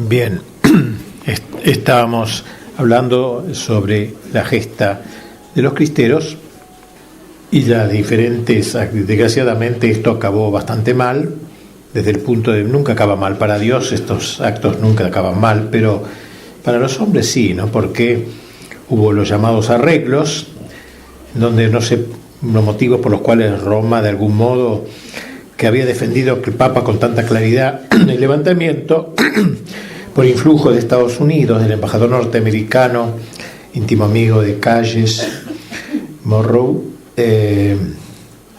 Bien, estábamos hablando sobre la gesta de los cristeros y las diferentes, desgraciadamente esto acabó bastante mal, desde el punto de, nunca acaba mal para Dios, estos actos nunca acaban mal, pero para los hombres sí, ¿no? Porque hubo los llamados arreglos, donde no sé los motivos por los cuales Roma, de algún modo, que había defendido que el Papa con tanta claridad el levantamiento, por influjo de Estados Unidos, del embajador norteamericano, íntimo amigo de Calles, Monroe,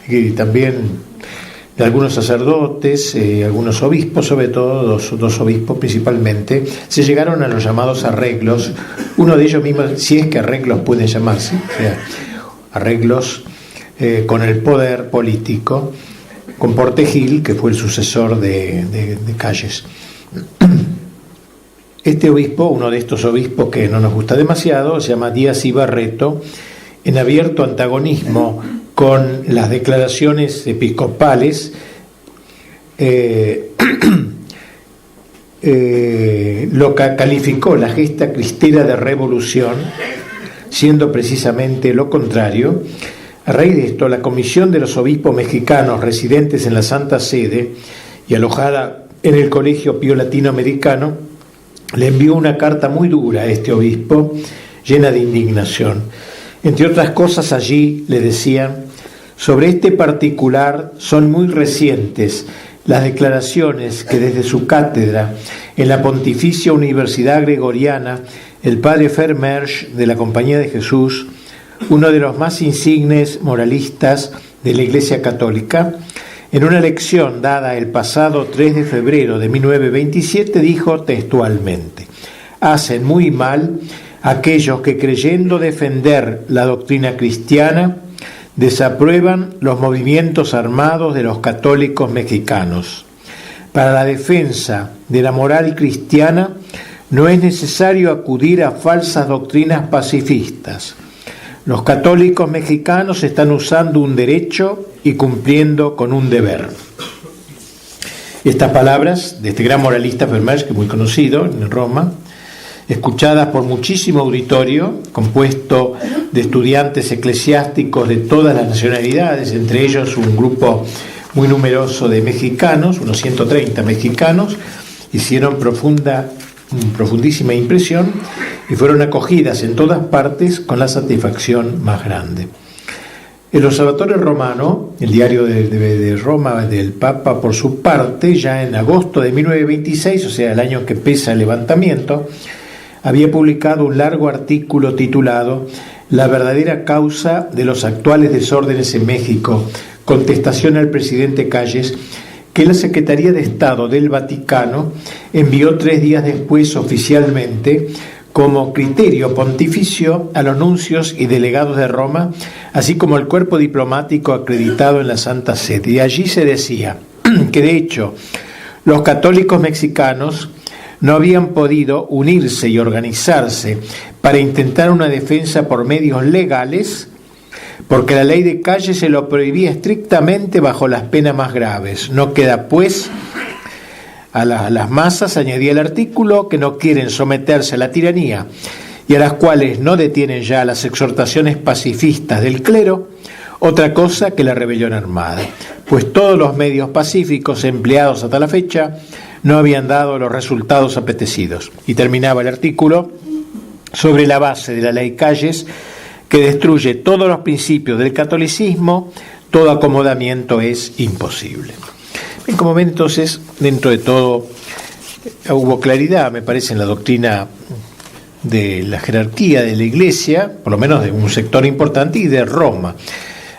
y también de algunos sacerdotes, algunos obispos, sobre todo dos obispos principalmente, se llegaron a los llamados arreglos, uno de ellos mismos, si es que arreglos pueden llamarse, o sea, arreglos con el poder político, con Portegil, que fue el sucesor de Calles. Este obispo, uno de estos obispos que no nos gusta demasiado, se llama Díaz y Barreto, en abierto antagonismo con las declaraciones episcopales, lo calificó la gesta cristera de revolución, siendo precisamente lo contrario. A raíz de esto, la Comisión de los Obispos Mexicanos residentes en la Santa Sede y alojada en el Colegio Pío Latinoamericano le envió una carta muy dura a este obispo, llena de indignación. Entre otras cosas, allí le decían: sobre este particular son muy recientes las declaraciones que desde su cátedra en la Pontificia Universidad Gregoriana el padre Fermersch de la Compañía de Jesús, uno de los más insignes moralistas de la Iglesia Católica, en una lección dada el pasado 3 de febrero de 1927, dijo textualmente: hacen muy mal aquellos que, creyendo defender la doctrina cristiana, desaprueban los movimientos armados de los católicos mexicanos. Para la defensa de la moral cristiana no es necesario acudir a falsas doctrinas pacifistas. Los católicos mexicanos están usando un derecho y cumpliendo con un deber. Estas palabras de este gran moralista Fermersch, que es muy conocido en Roma, escuchadas por muchísimo auditorio, compuesto de estudiantes eclesiásticos de todas las nacionalidades, entre ellos un grupo muy numeroso de mexicanos, unos 130 mexicanos, hicieron profundísima impresión y fueron acogidas en todas partes con la satisfacción más grande. El Observatorio Romano, el diario de Roma del Papa, por su parte, ya en agosto de 1926, o sea, el año que empieza el levantamiento, había publicado un largo artículo titulado La verdadera causa de los actuales desórdenes en México, contestación al presidente Calles, que la Secretaría de Estado del Vaticano envió 3 días después oficialmente como criterio pontificio a los nuncios y delegados de Roma, así como al cuerpo diplomático acreditado en la Santa Sede. Y allí se decía que, de hecho, los católicos mexicanos no habían podido unirse y organizarse para intentar una defensa por medios legales, porque la ley de Calles se lo prohibía estrictamente bajo las penas más graves. No queda, pues, a las masas, añadía el artículo, que no quieren someterse a la tiranía y a las cuales no detienen ya las exhortaciones pacifistas del clero, otra cosa que la rebelión armada, pues todos los medios pacíficos empleados hasta la fecha no habían dado los resultados apetecidos. Y terminaba el artículo: sobre la base de la ley Calles, que destruye todos los principios del catolicismo, todo acomodamiento es imposible. En como ven, entonces, dentro de todo, hubo claridad, me parece, en la doctrina de la jerarquía de la Iglesia, por lo menos de un sector importante, y de Roma.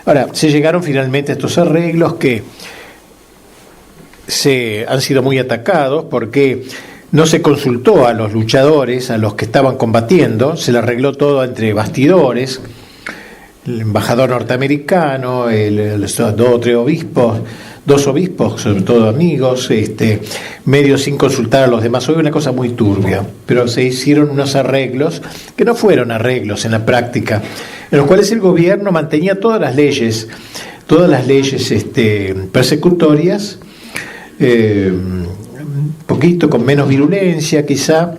Ahora, se llegaron finalmente a estos arreglos que han sido muy atacados porque no se consultó a los luchadores, a los que estaban combatiendo, se le arregló todo entre bastidores, el embajador norteamericano, dos obispos, sobre todo amigos, medio sin consultar a los demás. Hoy una cosa muy turbia, pero se hicieron unos arreglos que no fueron arreglos en la práctica, en los cuales el gobierno mantenía todas las leyes persecutorias, porque poquito, con menos virulencia quizá,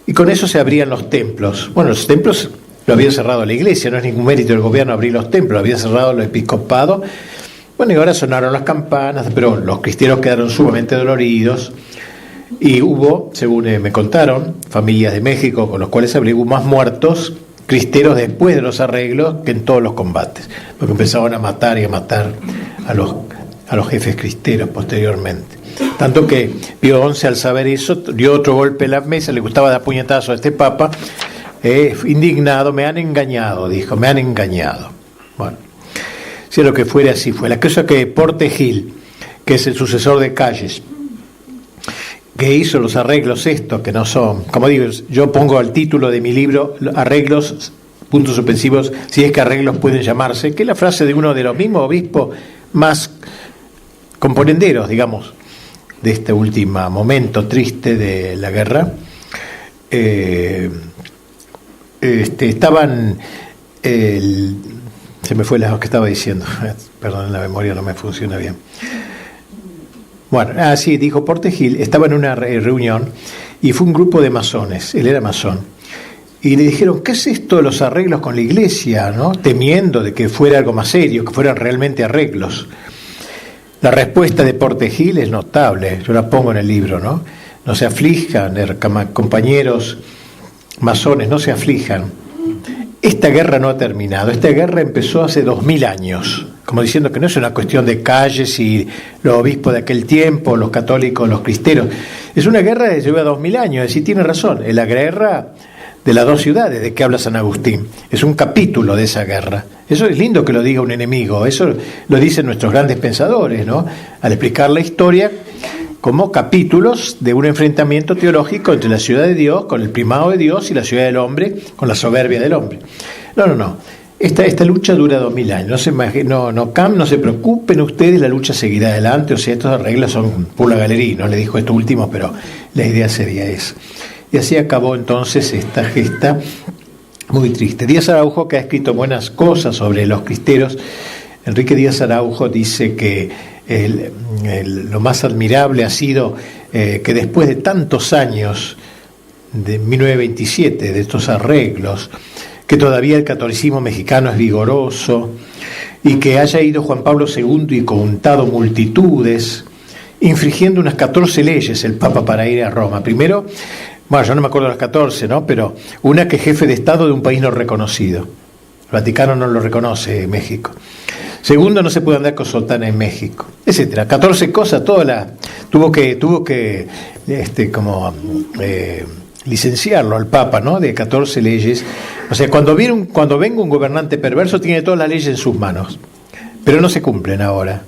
y con eso se abrían los templos. Bueno, los templos lo había cerrado la iglesia, no es ningún mérito del gobierno abrir los templos, lo había cerrado el episcopado. Bueno, y ahora sonaron las campanas, pero los cristeros quedaron sumamente doloridos, y hubo, según me contaron, familias de México con los cuales hablé, hubo más muertos cristeros después de los arreglos que en todos los combates, porque empezaban a matar a los jefes cristeros posteriormente. Tanto que Pío XI, al saber eso, dio otro golpe en la mesa, le gustaba dar puñetazo a este papa, indignado: me han engañado, dijo, me han engañado. Bueno, si lo que fuera, así fue. La cosa que Porte Gil, que es el sucesor de Calles, que hizo los arreglos estos, que no son, como digo, yo pongo el título de mi libro, arreglos, puntos suspensivos, si es que arreglos pueden llamarse, que es la frase de uno de los mismos obispos más componenderos, digamos, de este último momento triste de la guerra. Se me fue lo que estaba diciendo, perdón, la memoria no me funciona bien. Bueno, sí, dijo Porte Gil, estaba en una reunión y fue un grupo de masones, él era masón, y le dijeron: ¿qué es esto de los arreglos con la iglesia?, ¿no? Temiendo de que fuera algo más serio, que fueran realmente arreglos. La respuesta de Porte Gil es notable, yo la pongo en el libro, ¿no? No se aflijan, compañeros masones, no se aflijan. Esta guerra no ha terminado, esta guerra empezó hace 2000 años, como diciendo que no es una cuestión de Calles y los obispos de aquel tiempo, los católicos, los cristeros. Es una guerra que lleva 2000 años, es decir, tiene razón, es la guerra de las dos ciudades de que habla San Agustín. Es un capítulo de esa guerra. Eso es lindo que lo diga un enemigo, eso lo dicen nuestros grandes pensadores, ¿no? Al explicar la historia como capítulos de un enfrentamiento teológico entre la ciudad de Dios, con el primado de Dios, y la ciudad del hombre, con la soberbia del hombre. No. Esta lucha dura 2000 años. No se preocupen ustedes, la lucha seguirá adelante. O sea, estos arreglos son pura galería. No le dijo esto último, pero la idea sería esa. Y así acabó entonces esta gesta muy triste. Díaz Araujo, que ha escrito buenas cosas sobre los cristeros, Enrique Díaz Araujo dice que lo más admirable ha sido que después de tantos años, de 1927, de estos arreglos, que todavía el catolicismo mexicano es vigoroso, y que haya ido Juan Pablo II y contado multitudes, infringiendo unas 14 leyes el Papa para ir a Roma. Primero, bueno, yo no me acuerdo de las 14, ¿no? Pero una, que jefe de Estado de un país no reconocido. El Vaticano no lo reconoce, México. Segundo, no se puede andar con sotana en México, etcétera. 14 cosas, todas las tuvo que licenciarlo al Papa, ¿no? De 14 leyes. O sea, cuando venga un gobernante perverso, tiene todas las leyes en sus manos, pero no se cumplen ahora.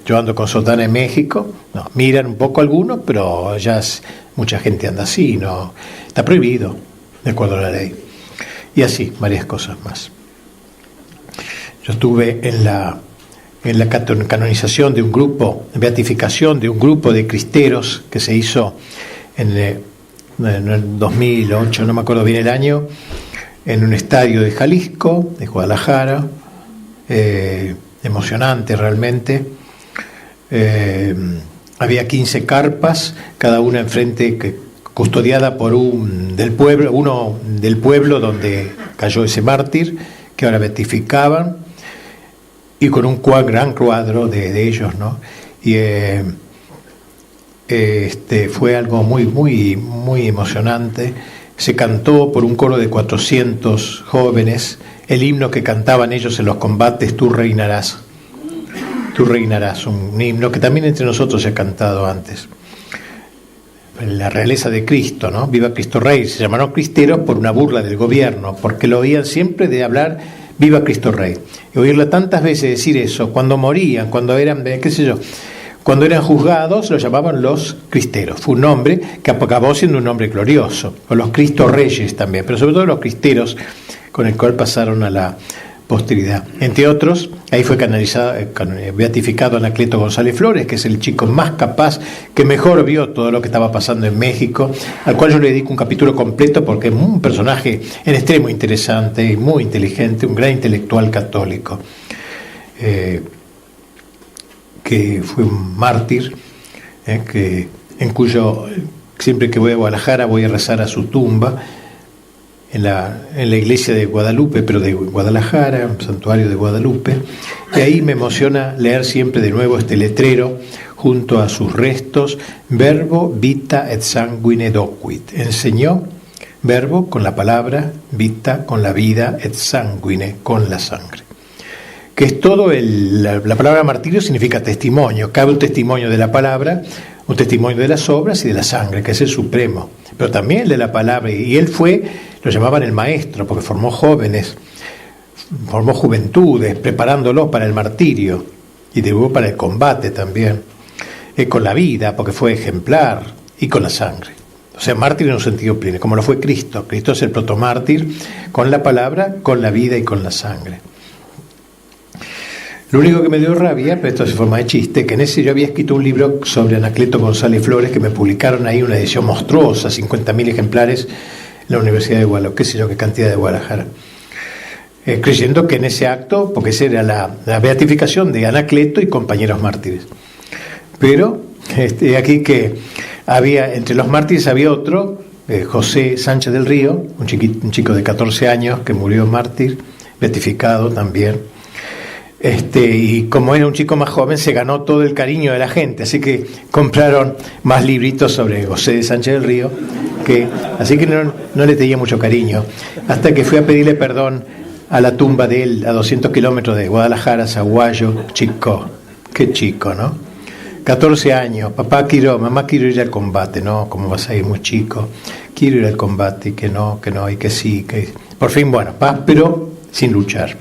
Yo ando con sotana en México, no, miran un poco algunos, pero ya mucha gente anda así, no, está prohibido, de acuerdo a la ley. Y así, varias cosas más. Yo estuve en la canonización de un grupo, en beatificación de un grupo de cristeros que se hizo en el 2008, no me acuerdo bien el año, en un estadio de Jalisco, de Guadalajara, emocionante realmente. Había 15 carpas, cada una enfrente, custodiada por uno del pueblo donde cayó ese mártir, que ahora beatificaban, y con un gran cuadro de ellos, ¿no? Y fue algo muy, muy, muy emocionante. Se cantó por un coro de 400 jóvenes el himno que cantaban ellos en los combates: Tú reinarás. Tú reinarás, un himno que también entre nosotros se ha cantado antes. La realeza de Cristo, ¿no? Viva Cristo Rey. Se llamaron cristeros por una burla del gobierno, porque lo oían siempre de hablar Viva Cristo Rey. Y oírla tantas veces decir eso, cuando morían, cuando eran, cuando eran juzgados, lo llamaban los cristeros. Fue un nombre que acabó siendo un nombre glorioso. O los Cristo Reyes también, pero sobre todo los cristeros, con el cual pasaron a la posteridad. Entre otros, ahí fue beatificado Anacleto González Flores, que es el chico más capaz, que mejor vio todo lo que estaba pasando en México, al cual yo le dedico un capítulo completo porque es un personaje en extremo interesante y muy inteligente, un gran intelectual católico, que fue un mártir, que en cuyo, siempre que voy a Guadalajara, voy a rezar a su tumba, en la iglesia de Guadalupe, pero de Guadalajara, un santuario de Guadalupe, y ahí me emociona leer siempre de nuevo este letrero junto a sus restos: Verbo vita et sanguine docuit. Enseñó verbo con la palabra, vita con la vida, et sanguine con la sangre. Que es todo la palabra martirio significa testimonio. Cabe un testimonio de la palabra, un testimonio de las obras y de la sangre, que es el supremo, pero también el de la palabra. Y él lo llamaban el maestro, porque formó jóvenes, formó juventudes, preparándolos para el martirio y luego para el combate también, con la vida, porque fue ejemplar, y con la sangre. O sea, mártir en un sentido pleno, como lo fue Cristo. Cristo es el protomártir con la palabra, con la vida y con la sangre. Lo único que me dio rabia, pero esto es en forma de chiste, que en ese yo había escrito un libro sobre Anacleto González Flores, que me publicaron ahí una edición monstruosa, 50.000 ejemplares, en la Universidad de Guadalajara, qué sé yo, qué cantidad de Guadalajara. Creyendo que en ese acto, porque esa era la beatificación de Anacleto y compañeros mártires. Pero aquí que había, entre los mártires había otro, José Sánchez del Río, un chico de 14 años que murió mártir, beatificado también. Y como era un chico más joven, se ganó todo el cariño de la gente, así que compraron más libritos sobre José de Sánchez del Río, así que no le tenía mucho cariño, hasta que fui a pedirle perdón a la tumba de él, a 200 kilómetros de Guadalajara, Zaguayo. Chico, qué chico, ¿no? 14 años, mamá quiero ir al combate. No, ¿cómo vas a ir, muy chico? Quiero ir al combate, y que no, y que sí, que... Por fin, bueno, paz, pero sin luchar.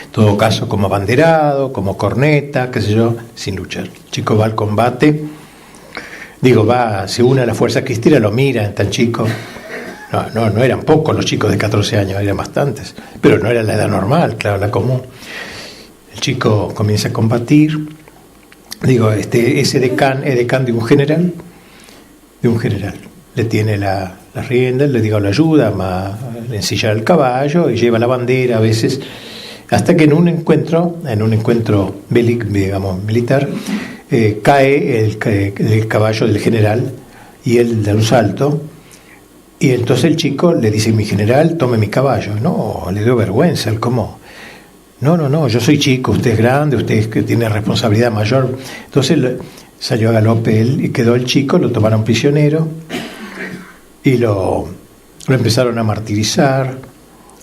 En todo caso, como abanderado, como corneta, qué sé yo, sin luchar. El chico va al combate, se une a la fuerza cristiana, lo mira, tan chico. No eran pocos los chicos de 14 años, eran bastantes, pero no era la edad normal, claro, la común. El chico comienza a combatir, ese decán es decán de un general, le tiene la rienda, le lo ayuda a ensillar el caballo y lleva la bandera a veces, hasta que en un encuentro militar, cae el caballo del general y él da un salto, y entonces el chico le dice: mi general, tome mi caballo. No, le dio vergüenza, ¿cómo? No, yo soy chico, usted es grande, usted es que tiene responsabilidad mayor. Entonces salió a galope él y quedó el chico, lo tomaron prisionero y lo empezaron a martirizar,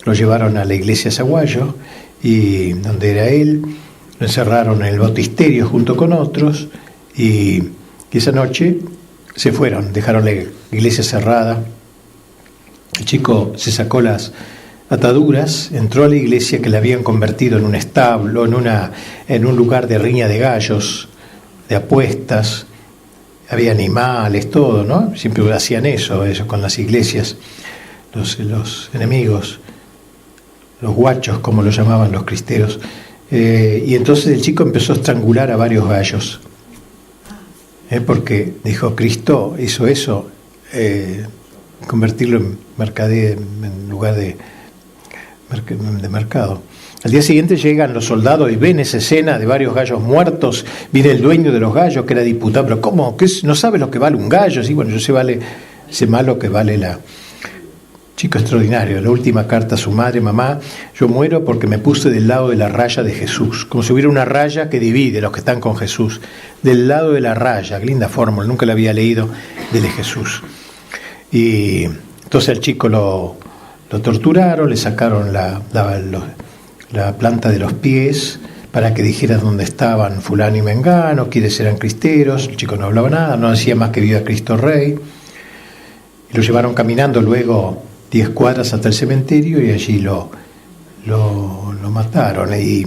lo llevaron a la iglesia de Zaguayo, y donde era él, lo encerraron en el bautisterio junto con otros, y esa noche se fueron, dejaron la iglesia cerrada. El chico se sacó las ataduras, entró a la iglesia, que la habían convertido en un establo, en un lugar de riña de gallos, de apuestas, había animales, todo, ¿no? Siempre hacían eso con las iglesias, los enemigos, los guachos, como lo llamaban los cristeros. Y entonces el chico empezó a estrangular a varios gallos, porque dijo: Cristo hizo eso, convertirlo en lugar de mercado. Al día siguiente llegan los soldados y ven esa escena de varios gallos muertos. Viene el dueño de los gallos, que era diputado. Pero ¿cómo? ¿No sabe lo que vale un gallo? Sí, bueno, yo sé más lo que vale la... Chico extraordinario. La última carta a su madre: mamá, yo muero porque me puse del lado de la raya de Jesús. Como si hubiera una raya que divide los que están con Jesús. Del lado de la raya. Qué linda fórmula, nunca la había leído, de Jesús. Y entonces al chico lo torturaron, le sacaron la planta de los pies para que dijera dónde estaban fulano y mengano, quiénes eran cristeros. El chico no hablaba nada, no decía más que viva Cristo Rey. Y lo llevaron caminando luego 10 cuadras hasta el cementerio, y allí lo mataron. Y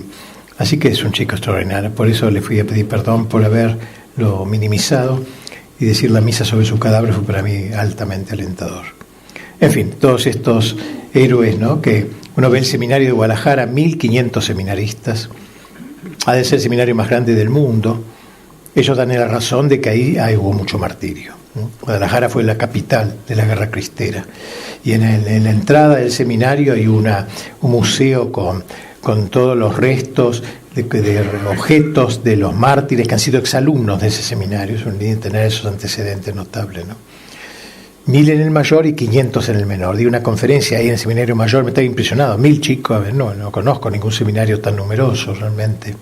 así que es un chico extraordinario. Por eso le fui a pedir perdón por haberlo minimizado, y decir la misa sobre su cadáver fue para mí altamente alentador. En fin, todos estos héroes, ¿no? Que uno ve el seminario de Guadalajara, 1.500 seminaristas, ha de ser el seminario más grande del mundo. Ellos dan la razón de que ahí hubo mucho martirio, ¿no? Guadalajara fue la capital de la guerra cristera, y en la entrada del seminario hay un museo con todos los restos de objetos de los mártires que han sido exalumnos de ese seminario. Es un lindo tener esos antecedentes notables, ¿no? 1000 en el mayor y 500 en el menor. Di una conferencia ahí en el seminario mayor, me estaba impresionado. 1000 chicos, a ver, no conozco ningún seminario tan numeroso realmente.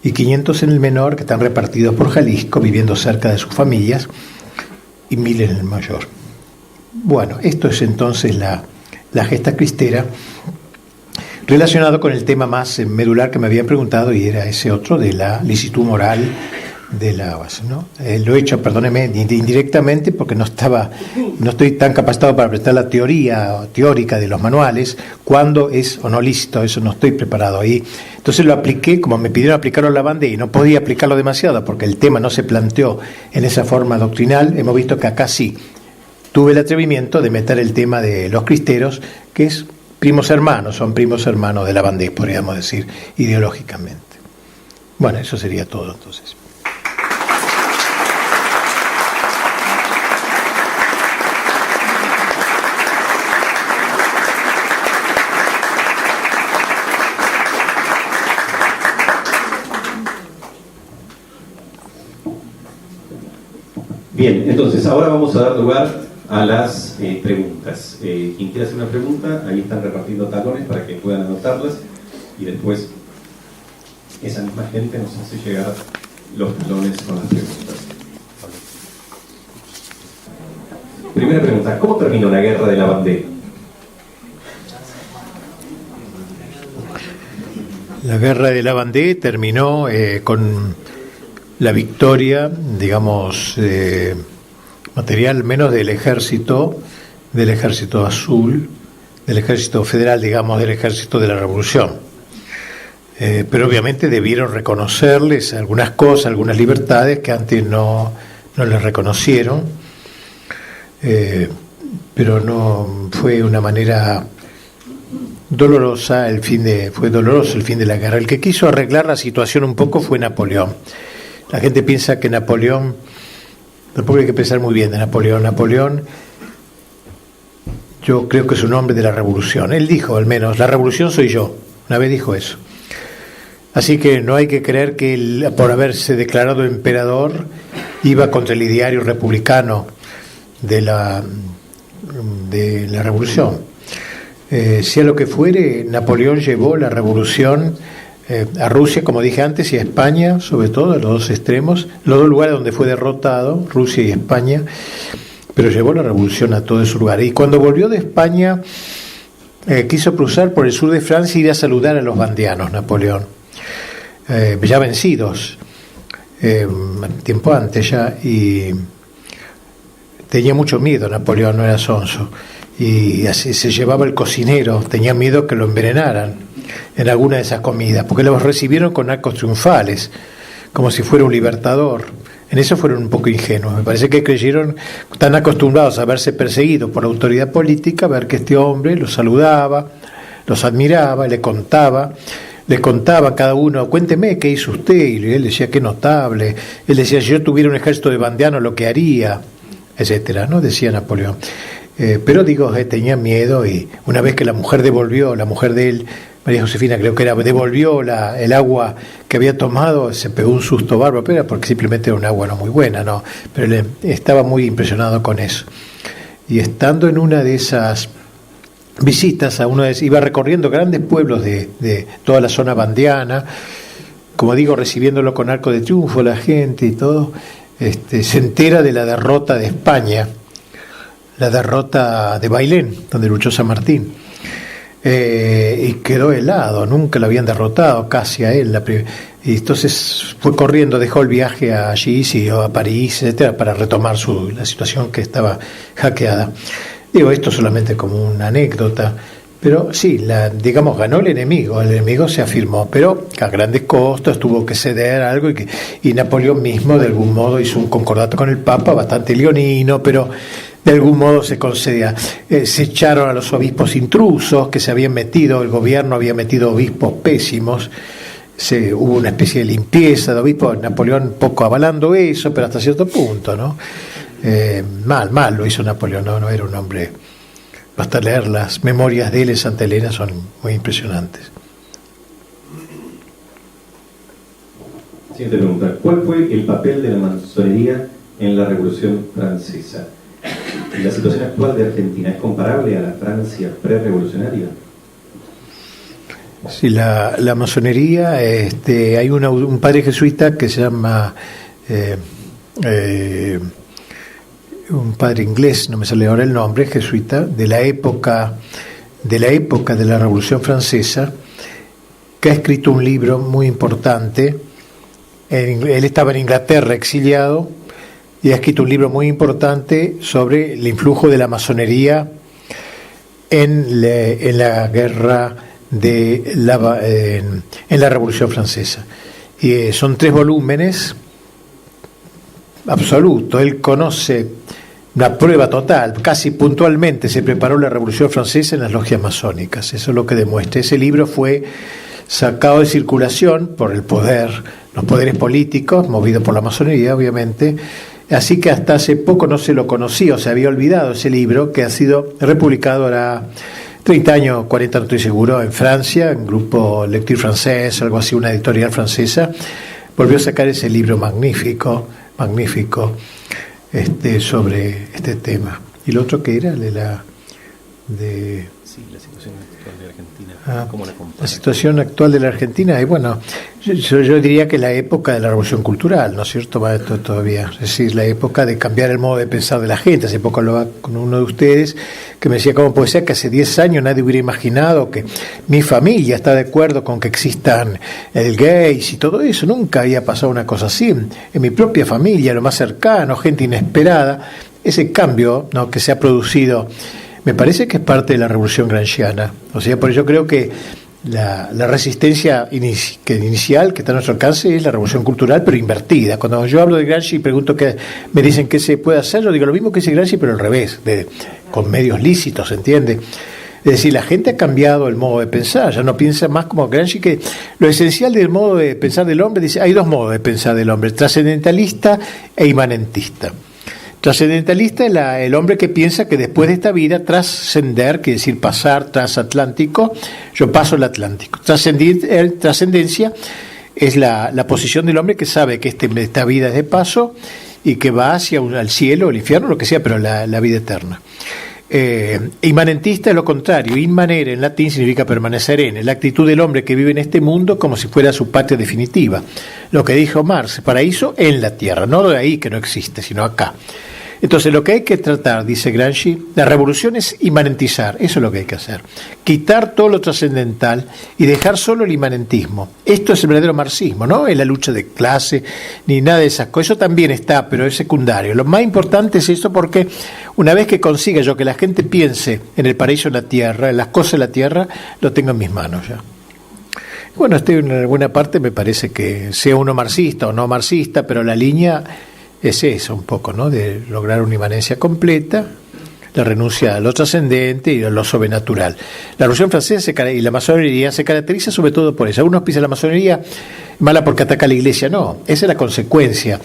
Y 500 en el menor, que están repartidos por Jalisco, viviendo cerca de sus familias, y 1000 en el mayor. Bueno, esto es entonces la gesta cristera, relacionado con el tema más medular que me habían preguntado, y era ese otro de la licitud moral de la base, ¿no? Lo he hecho, perdóneme, indirectamente, porque no estoy tan capacitado para prestar la teoría teórica de los manuales, cuándo es o no lícito, eso no estoy preparado ahí. Entonces lo apliqué, como me pidieron aplicarlo a la banda, y no podía aplicarlo demasiado, porque el tema no se planteó en esa forma doctrinal. Hemos visto que acá sí tuve el atrevimiento de meter el tema de los cristeros, que es primos hermanos, son primos hermanos de la bandés, podríamos decir, ideológicamente. Bueno, eso sería todo entonces. Bien, entonces ahora vamos a dar lugar a las preguntas. Quien quiera hacer una pregunta, ahí están repartiendo talones para que puedan anotarlas, y después esa misma gente nos hace llegar los talones con las preguntas. Primera pregunta: ¿cómo terminó la guerra de la Vendée? La guerra de la Vendée terminó con la victoria, digamos, material menos del ejército azul, del ejército federal, digamos, del ejército de la revolución. Pero obviamente debieron reconocerles algunas cosas, algunas libertades que antes no les reconocieron, pero no fue una manera dolorosa fue doloroso el fin de la guerra. El que quiso arreglar la situación un poco fue Napoleón. La gente piensa que Napoleón, tampoco hay que pensar muy bien de Napoleón. Napoleón, yo creo que es un hombre de la revolución. Él dijo, al menos, la revolución soy yo. Una vez dijo eso. Así que no hay que creer que él, por haberse declarado emperador, iba contra el ideario republicano de la revolución. Sea lo que fuere, Napoleón llevó la revolución a Rusia, como dije antes, y a España, sobre todo, a los dos extremos, los dos lugares donde fue derrotado, Rusia y España, pero llevó la revolución a todos esos lugares. Y cuando volvió de España, quiso cruzar por el sur de Francia y ir a saludar a los vandeanos, Napoleón, ya vencidos, tiempo antes ya, y tenía mucho miedo Napoleón, no era sonso, y así se llevaba el cocinero, tenía miedo que lo envenenaran en alguna de esas comidas, porque los recibieron con actos triunfales, como si fuera un libertador. En eso fueron un poco ingenuos. Me parece que creyeron, tan acostumbrados a verse perseguidos por la autoridad política, ver que este hombre los saludaba, los admiraba, le contaba a cada uno, cuénteme qué hizo usted, y él decía, qué notable. Él decía, si yo tuviera un ejército de vandeanos, lo que haría, etcétera, ¿no? Decía Napoleón. Pero digo, tenía miedo, y una vez que la mujer de él, María Josefina creo que era, devolvió el agua que había tomado, se pegó un susto bárbaro, pero porque simplemente era un agua no muy buena, ¿no? Pero él estaba muy impresionado con eso. Y estando en una de esas visitas, iba recorriendo grandes pueblos de toda la zona vandeana, como digo, recibiéndolo con arco de triunfo la gente y todo, se entera de la derrota de España, la derrota de Bailén, donde luchó San Martín. Y quedó helado, nunca lo habían derrotado casi a él. Y entonces fue corriendo, dejó el viaje allí, siguió a París, etcétera, para retomar la situación que estaba hackeada. Digo esto solamente como una anécdota, pero sí, digamos, ganó el enemigo se afirmó, pero a grandes costos, tuvo que ceder algo, y Napoleón mismo de algún modo hizo un concordato con el Papa, bastante leonino, pero de algún modo se concedía. Se echaron a los obispos intrusos que se habían metido, el gobierno había metido obispos pésimos, hubo una especie de limpieza de obispos, Napoleón poco avalando eso, pero hasta cierto punto, ¿no? Mal lo hizo Napoleón, no era un hombre. Basta leer las memorias de él en Santa Elena, son muy impresionantes. Siguiente pregunta. ¿Cuál fue el papel de la masonería en la Revolución Francesa? ¿La situación actual de Argentina es comparable a la Francia prerevolucionaria? Sí, la masonería, hay un padre jesuita que se llama, un padre inglés, no me sale ahora el nombre, jesuita, de la época de la Revolución Francesa, que ha escrito un libro muy importante. Él estaba en Inglaterra exiliado y ha escrito un libro muy importante sobre el influjo de la masonería en la guerra en la Revolución Francesa. Y son 3 volúmenes absolutos. Él conoce una prueba total, casi puntualmente se preparó la Revolución Francesa en las logias masónicas. Eso es lo que demuestra. Ese libro fue sacado de circulación por el poder, los poderes políticos, movidos por la masonería, obviamente. Así que hasta hace poco no se lo conocía, o se había olvidado ese libro, que ha sido republicado ahora 30 años, 40 no estoy seguro, en Francia, en Grupo Lecture Français, algo así, una editorial francesa, volvió a sacar ese libro magnífico, sobre este tema. Y el otro que era Sí, la situación actual de Argentina. ¿Cómo la compara? La situación actual de la Argentina, y bueno, yo diría que la época de la Revolución Cultural, ¿no es cierto? Va esto todavía, es decir, la época de cambiar el modo de pensar de la gente. Hace poco hablaba con uno de ustedes que me decía, ¿cómo puede ser que hace 10 años nadie hubiera imaginado que mi familia está de acuerdo con que existan el gays y todo eso? Nunca había pasado una cosa así. En mi propia familia, lo más cercano, gente inesperada, ese cambio, ¿no?, que se ha producido, me parece que es parte de la revolución gramsciana. O sea, por eso creo que la resistencia inicial que está a nuestro alcance es la revolución cultural, pero invertida. Cuando yo hablo de Gramsci y pregunto me dicen qué se puede hacer, yo digo lo mismo que dice Gramsci, pero al revés, con medios lícitos, ¿entiende? Es decir, la gente ha cambiado el modo de pensar, ya no piensa más como Gramsci, que lo esencial del modo de pensar del hombre, dice, hay 2 modos de pensar del hombre, trascendentalista e inmanentista. Trascendentalista es el hombre que piensa que después de esta vida trascender, quiere decir pasar, transatlántico, yo paso el Atlántico. Trascendencia es la posición del hombre que sabe que esta vida es de paso y que va hacia al cielo, el infierno, lo que sea, pero la vida eterna. Inmanentista es lo contrario. Inmanere en latín significa permanecer en. La actitud del hombre que vive en este mundo como si fuera su patria definitiva. Lo que dijo Marx, paraíso en la tierra, no de ahí que no existe, sino acá. Entonces lo que hay que tratar, dice Gramsci, la revolución es inmanentizar, eso es lo que hay que hacer. Quitar todo lo trascendental y dejar solo el inmanentismo. Esto es el verdadero marxismo, no es la lucha de clase ni nada de esas cosas. Eso también está, pero es secundario. Lo más importante es esto, porque una vez que consiga yo que la gente piense en el paraíso en la tierra, en las cosas de la tierra, lo tengo en mis manos ya. Bueno, en alguna parte me parece que sea uno marxista o no marxista, pero la línea es eso un poco, ¿no? De lograr una inmanencia completa, la renuncia a lo trascendente y a lo sobrenatural. La Revolución Francesa y la masonería se caracteriza sobre todo por eso. Algunos piensan la masonería mala porque ataca a la iglesia. No, esa es la consecuencia.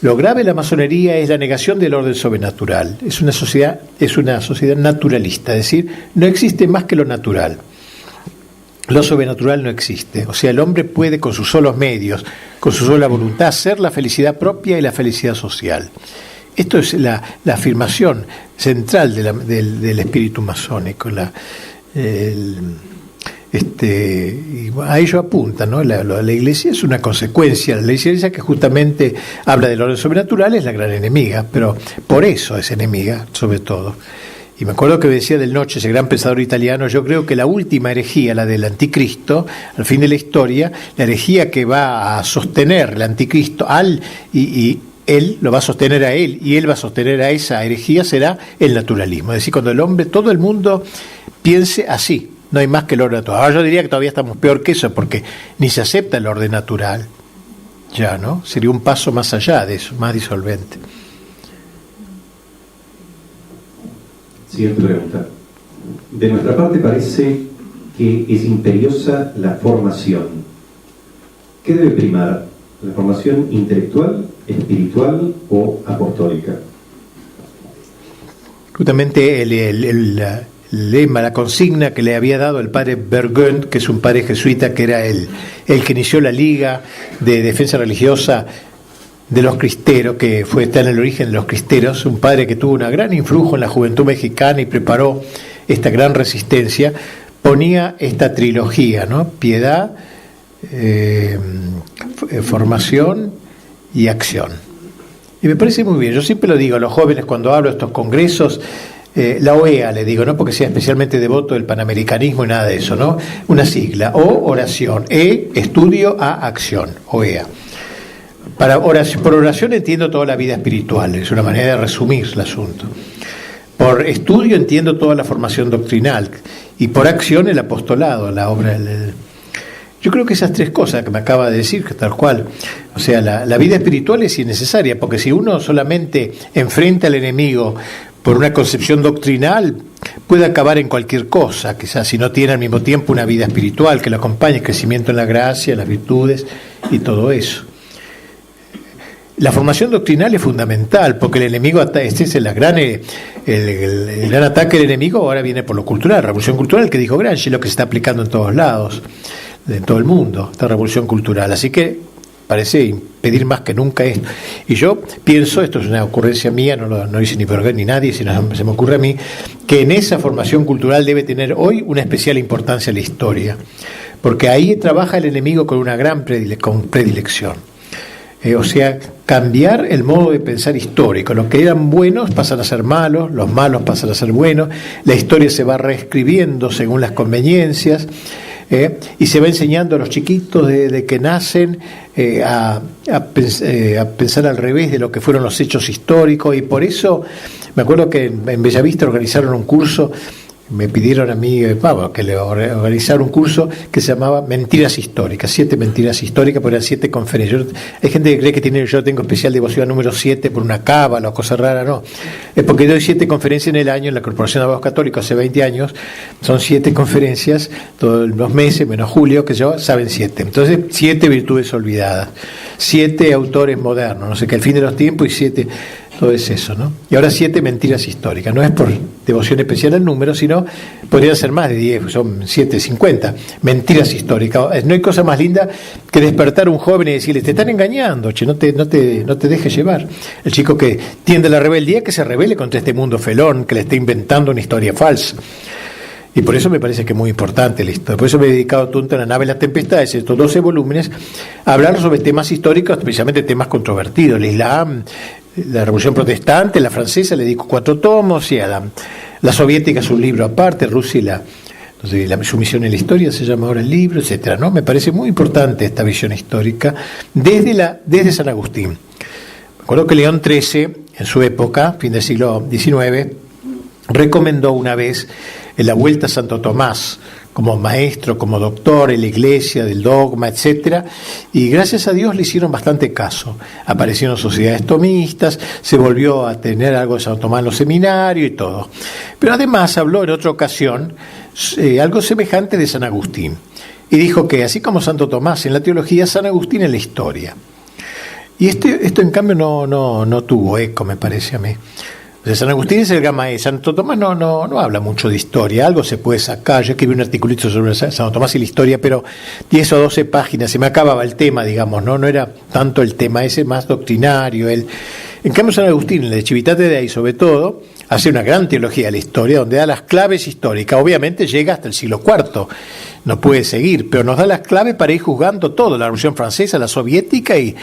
Lo grave de la masonería es la negación del orden sobrenatural. Es una sociedad naturalista, es decir, no existe más que lo natural. Lo sobrenatural no existe. O sea, el hombre puede con sus solos medios, con su sola voluntad, hacer la felicidad propia y la felicidad social. Esto es la afirmación central del espíritu masónico. Y a ello apunta, ¿no? La Iglesia es una consecuencia. La Iglesia, que justamente habla del orden sobrenatural, es la gran enemiga, pero por eso es enemiga, sobre todo. Y me acuerdo que decía Del Noce, ese gran pensador italiano, yo creo que la última herejía, la del anticristo, al fin de la historia, la herejía que va a sostener el anticristo y él lo va a sostener a él y él va a sostener a esa herejía, será el naturalismo. Es decir, cuando el hombre, todo el mundo piense así, no hay más que el orden natural. Ahora yo diría que todavía estamos peor que eso, porque ni se acepta el orden natural, ya, ¿no? Sería un paso más allá de eso, más disolvente. Siguiente pregunta. De nuestra parte parece que es imperiosa la formación. ¿Qué debe primar? ¿La formación intelectual, espiritual o apostólica? Justamente lema, la consigna que le había dado el padre Bergond, que es un padre jesuita que era el que inició la Liga de Defensa Religiosa de los Cristeros, que está en el origen de los Cristeros, un padre que tuvo una gran influjo en la juventud mexicana y preparó esta gran resistencia. Ponía esta trilogía, ¿no? Piedad, formación y acción. Y me parece muy bien. Yo siempre lo digo a los jóvenes cuando hablo de estos congresos, la OEA le digo, no porque sea especialmente devoto del panamericanismo y nada de eso, ¿no? Una sigla, O, oración, E, estudio, A, acción, OEA. Por oración entiendo toda la vida espiritual, es una manera de resumir el asunto. Por estudio entiendo toda la formación doctrinal y por acción el apostolado, la obra. Yo creo que esas tres cosas que me acaba de decir, que tal cual, o sea, la vida espiritual es innecesaria, porque si uno solamente enfrenta al enemigo por una concepción doctrinal, puede acabar en cualquier cosa, quizás si no tiene al mismo tiempo una vida espiritual que lo acompañe, crecimiento en la gracia, las virtudes y todo eso. La formación doctrinal es fundamental, porque el enemigo, este es el gran ataque del enemigo, ahora viene por lo cultural, la revolución cultural que dijo Gramsci, lo que se está aplicando en todos lados, en todo el mundo, esta revolución cultural. Así que parece impedir más que nunca esto. Y yo pienso, esto es una ocurrencia mía, no lo dice ni Berger ni nadie, sino se me ocurre a mí, que en esa formación cultural debe tener hoy una especial importancia la historia, porque ahí trabaja el enemigo con una gran predilección. O sea, cambiar el modo de pensar histórico. Los que eran buenos pasan a ser malos, los malos pasan a ser buenos, la historia se va reescribiendo según las conveniencias, y se va enseñando a los chiquitos de que nacen a pensar al revés de lo que fueron los hechos históricos. Y por eso me acuerdo que en Bellavista organizaron un curso. Me pidieron a mí, que le organizara un curso que se llamaba Mentiras Históricas, 7 mentiras históricas, porque eran 7 conferencias. Hay gente que cree que yo tengo especial devoción al número 7 por una cábala o cosa rara, no. Es porque doy 7 conferencias en el año en la Corporación de Abogados Católicos hace 20 años, son 7 conferencias, todos los meses, menos julio, que yo, saben 7. Entonces, 7 virtudes olvidadas, 7 autores modernos, no sé qué, al fin de los tiempos y 7... Todo es eso, ¿no? Y ahora 7 mentiras históricas. No es por devoción especial al número, sino podrían ser más de 10, son 7, 50 mentiras históricas. No hay cosa más linda que despertar a un joven y decirle, te están engañando, che, no te dejes llevar. El chico que tiende a la rebeldía, que se rebele contra este mundo felón, que le está inventando una historia falsa. Y por eso me parece que es muy importante la historia. Por eso me he dedicado tanto a La nave de las tempestades, estos 12 volúmenes, a hablar sobre temas históricos, especialmente temas controvertidos, el Islam, la Revolución Protestante, la francesa, le dedico 4 tomos, y a la soviética es un libro aparte, Rusia y la sumisión en la historia se llama ahora el libro, etcétera, ¿no? Me parece muy importante esta visión histórica desde San Agustín. Me acuerdo que León XIII, en su época, fin del siglo XIX, recomendó una vez en la Vuelta a Santo Tomás, como maestro, como doctor en la iglesia, del dogma, etcétera, y gracias a Dios le hicieron bastante caso. Aparecieron sociedades tomistas, se volvió a tener algo de Santo Tomás en los seminarios y todo. Pero además habló en otra ocasión algo semejante de San Agustín, y dijo que así como Santo Tomás en la teología, San Agustín en la historia. Y esto en cambio no tuvo eco, me parece a mí. O sea, San Agustín es el gran maestro. Santo Tomás no habla mucho de historia, algo se puede sacar. Yo escribí un articulito sobre Santo Tomás y la historia, pero 10 o 12 páginas, se me acababa el tema, digamos, no era tanto el tema ese más doctrinario. En cambio, San Agustín, en la Civitate Dei, sobre todo, hace una gran teología de la historia, donde da las claves históricas. Obviamente llega hasta el siglo IV, no puede seguir, pero nos da las claves para ir juzgando todo, la Revolución Francesa, la soviética, y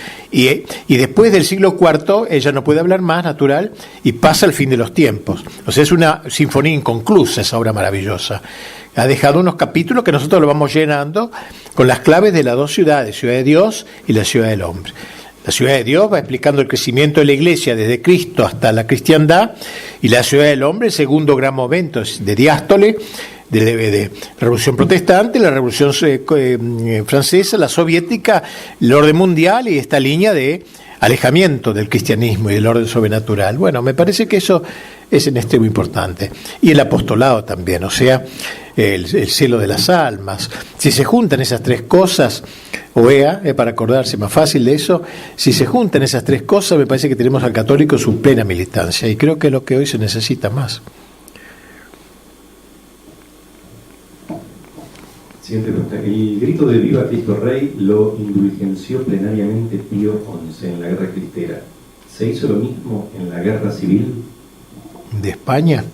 después del siglo IV ella no puede hablar más, natural, y pasa el fin de los tiempos. O sea, es una sinfonía inconclusa esa obra maravillosa. Ha dejado unos capítulos que nosotros lo vamos llenando con las claves de las 2 ciudades, Ciudad de Dios y la Ciudad del Hombre. La Ciudad de Dios va explicando el crecimiento de la Iglesia desde Cristo hasta la cristiandad, y la Ciudad del Hombre, el segundo gran momento de diástole, de Revolución Protestante, la Revolución Francesa, la soviética, el orden mundial y esta línea de alejamiento del cristianismo y del orden sobrenatural. Bueno, me parece que eso es en extremo importante. Y el apostolado también, o sea, el celo de las almas. Si se juntan esas 3 cosas, OEA, para acordarse más fácil de eso, si se juntan esas 3 cosas, me parece que tenemos al católico su plena militancia, y creo que es lo que hoy se necesita más. Siguiente pregunta. El grito de Viva Cristo Rey lo indulgenció plenariamente Pío XI en la Guerra Cristera. ¿Se hizo lo mismo en la Guerra Civil? ¿De España?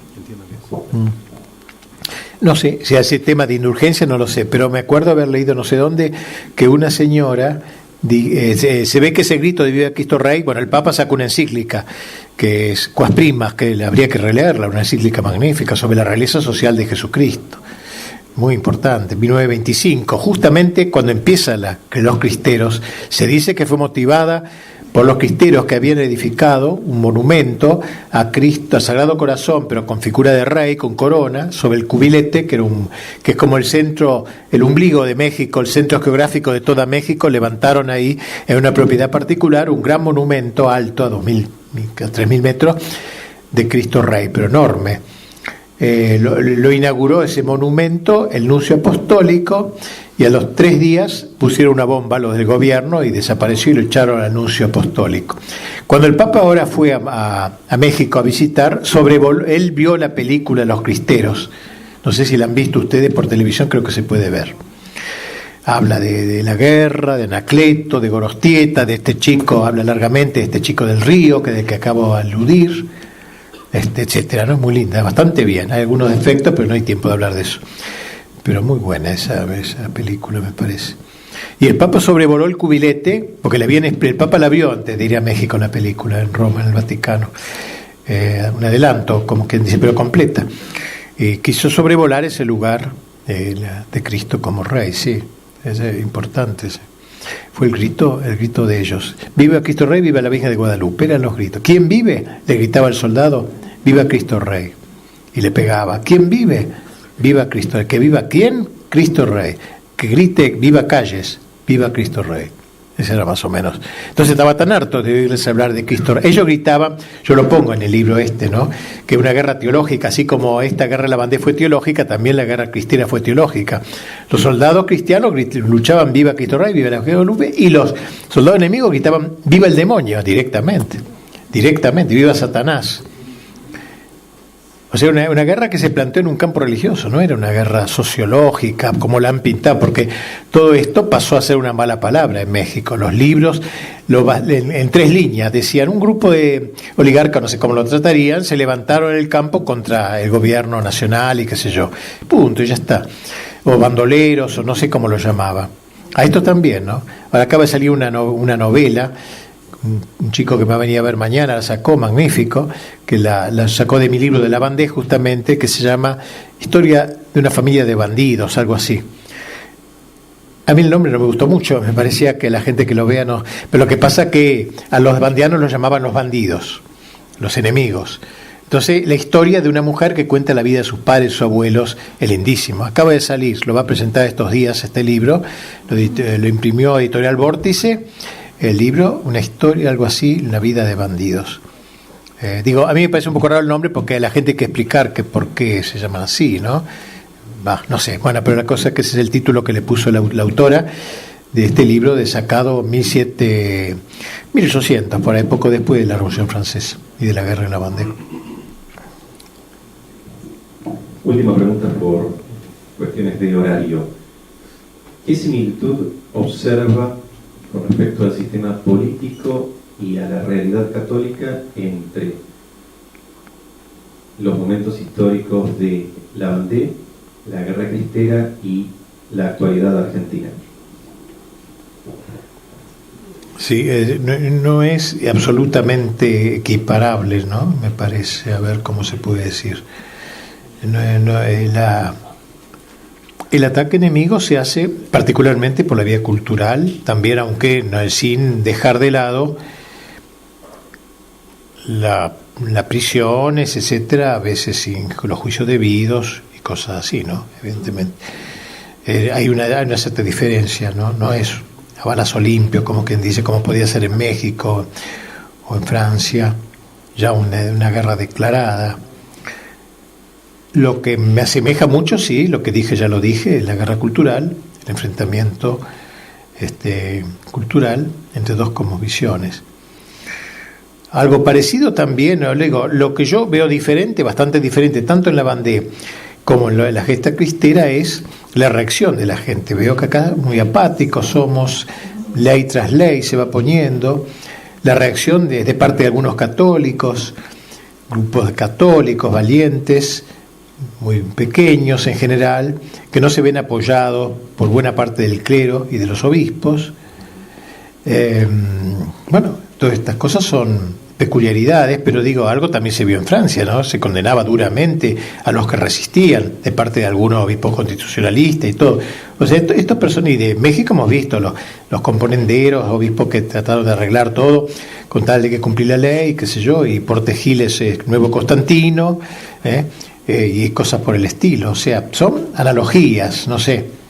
No sé, si hace tema de indulgencia no lo sé, pero me acuerdo haber leído no sé dónde que una señora, se ve que ese grito de Viva Cristo Rey, bueno, el Papa sacó una encíclica que es Quas Primas, que habría que releerla, una encíclica magnífica sobre la realeza social de Jesucristo. Muy importante, 1925, justamente cuando empieza los cristeros, se dice que fue motivada por los cristeros que habían edificado un monumento a Cristo, al Sagrado Corazón, pero con figura de rey, con corona, sobre el cubilete, que es como el centro, el ombligo de México, el centro geográfico de toda México. Levantaron ahí, en una propiedad particular, un gran monumento alto, a 3.000 metros, de Cristo Rey, pero enorme. Lo inauguró ese monumento el nuncio apostólico, y a los 3 días pusieron una bomba los del gobierno y desapareció y lo echaron al nuncio apostólico. Cuando el Papa ahora fue a México a visitar, él vio la película Los Cristeros. No sé si la han visto ustedes por televisión, creo que se puede ver. Habla de la guerra, de Anacleto, de Gorostieta, de este chico, habla largamente de este chico del río, del que acabo de aludir, etcétera, ¿no? Es muy linda, bastante bien. Hay algunos defectos, pero no hay tiempo de hablar de eso. Pero muy buena esa película, me parece. Y el Papa sobrevoló el cubilete, porque el Papa la vio antes de ir a México, la película, en Roma, en el Vaticano. Un adelanto, como quien dice, pero completa. Quiso sobrevolar ese lugar de Cristo como Rey, sí. Es importante ese. Fue el grito de ellos. Viva Cristo Rey, viva la Virgen de Guadalupe, eran los gritos. ¿Quién vive? Le gritaba el soldado, viva Cristo Rey. Y le pegaba, ¿quién vive? Viva Cristo Rey. ¿Que viva quién? Cristo Rey. Que grite, viva Calles, viva Cristo Rey. Ese era más o menos. Entonces estaba tan harto de oírles hablar de Cristo Rey. Ellos gritaban, yo lo pongo en el libro ¿no? Que una guerra teológica, así como esta guerra de la bandera fue teológica, también la guerra cristiana fue teológica. Los soldados cristianos luchaban viva Cristo Rey, viva la Guadalupe, y los soldados enemigos gritaban viva el demonio, directamente, viva Satanás. O sea, una guerra que se planteó en un campo religioso, no era una guerra sociológica como la han pintado, porque todo esto pasó a ser una mala palabra en México. Los libros, en 3 líneas, decían un grupo de oligarcas, no sé cómo lo tratarían, se levantaron en el campo contra el gobierno nacional y qué sé yo. Punto, y ya está. O bandoleros, o no sé cómo lo llamaba. A esto también, ¿no? Ahora acaba de salir una novela. Un chico que me va a venir a ver mañana la sacó, magnífico, que la sacó de mi libro de la bandera justamente, que se llama Historia de una familia de bandidos, algo así. A mí el nombre no me gustó mucho, me parecía que la gente que lo vea no... Pero lo que pasa es que a los bandianos los llamaban los bandidos, los enemigos. Entonces, la historia de una mujer que cuenta la vida de sus padres, sus abuelos, es lindísimo. Acaba de salir, lo va a presentar estos días este libro, lo imprimió Editorial Vórtice. El libro, una historia, algo así, la vida de bandidos. A mí me parece un poco raro el nombre porque a la gente hay que explicar que por qué se llaman así, ¿no? No sé, bueno, pero la cosa es que ese es el título que le puso la autora de este libro, de sacado 1800, por ahí poco después de la Revolución Francesa y de la Guerra de la Bandera. Última pregunta por cuestiones de horario. ¿Qué similitud observa con respecto al sistema político y a la realidad católica entre los momentos históricos de la bandera, la guerra cristera y la actualidad argentina? Sí, no es absolutamente equiparable, ¿no? Me parece, a ver cómo se puede decir. El ataque enemigo se hace particularmente por la vía cultural, también, aunque no es sin dejar de lado las prisiones, etcétera, a veces sin los juicios debidos y cosas así, ¿no? Evidentemente. Hay una cierta diferencia, ¿no? No es a balazo limpio, como quien dice, como podía ser en México o en Francia, ya una guerra declarada. Lo que me asemeja mucho, sí, lo que dije, ya lo dije, es la guerra cultural, el enfrentamiento cultural entre dos cosmovisiones. Algo parecido también, lo que yo veo diferente, bastante diferente, tanto en la bandera como en la gesta cristera, es la reacción de la gente. Veo que acá muy apáticos somos, ley tras ley se va poniendo, la reacción de parte de algunos católicos, grupos de católicos valientes, muy pequeños en general, que no se ven apoyados por buena parte del clero y de los obispos. Bueno, todas estas cosas son peculiaridades, pero digo, algo también se vio en Francia, ¿no? Se condenaba duramente a los que resistían, de parte de algunos obispos constitucionalistas y todo. O sea, estas personas, y de México hemos visto los componenderos, obispos que trataron de arreglar todo con tal de que cumplir la ley, qué sé yo, y Portegiles es nuevo Constantino, y cosas por el estilo. O sea, son analogías, no sé.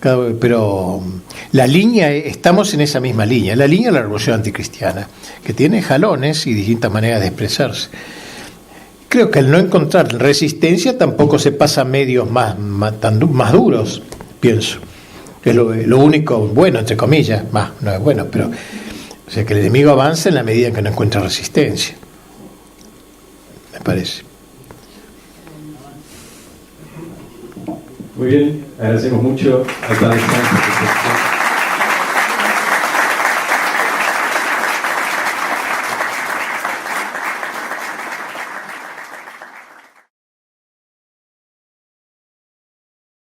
Pero la línea, estamos en esa misma línea, la línea de la revolución anticristiana, que tiene jalones y distintas maneras de expresarse. Creo que al no encontrar resistencia tampoco se pasa a medios más duros, pienso. Es lo único bueno, entre comillas, más no es bueno, pero o sea que el enemigo avanza en la medida en que no encuentra resistencia, me parece. Muy bien, agradecemos mucho a Padre Sánchez.